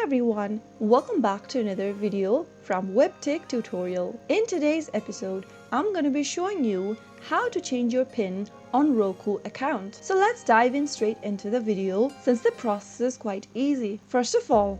everyone, welcome back to another video from Webtech Tutorial. In today's episode, I'm going to be showing you how to change your PIN on Roku account. So let's dive in straight into the video since the process is quite easy. First of all,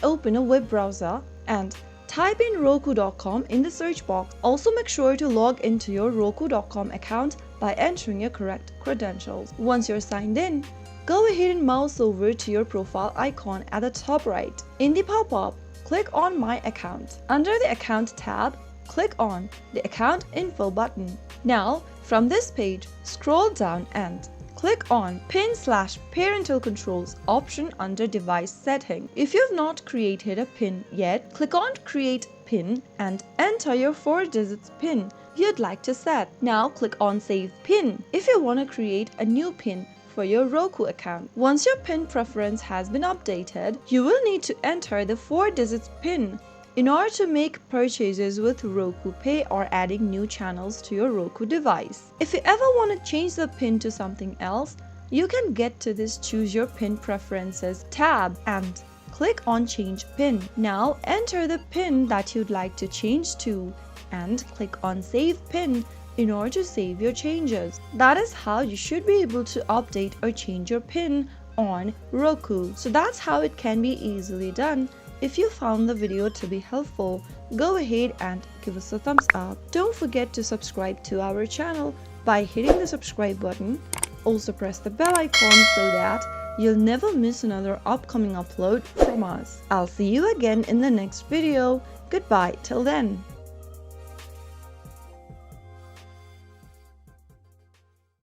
open a web browser and type in roku.com in the search box. Also make sure to log into your roku.com account by entering your correct credentials. Once you're signed in, go ahead and mouse over to your profile icon at the top right. In the pop-up, click on My Account. Under the Account tab, click on the Account Info button. Now, from this page, scroll down and click on PIN/Parental Controls option under Device Setting. If you've not created a PIN yet, click on Create PIN and enter your 4-digit PIN you'd like to set. Now click on Save PIN if you want to create a new PIN for your Roku account. Once your PIN preference has been updated, you will need to enter the 4-digit PIN in order to make purchases with Roku Pay or adding new channels to your Roku device. If you ever want to change the PIN to something else, you can get to this Choose Your PIN Preferences tab and click on Change PIN. Now enter the PIN that you'd like to change to and click on Save PIN in order to save your changes. That is how you should be able to update or change your PIN on Roku. So that's how it can be easily done. If you found the video to be helpful, go ahead and give us a thumbs up. Don't forget to subscribe to our channel by hitting the subscribe button. Also press the bell icon so that you'll never miss another upcoming upload from us. I'll see you again in the next video. Goodbye till then.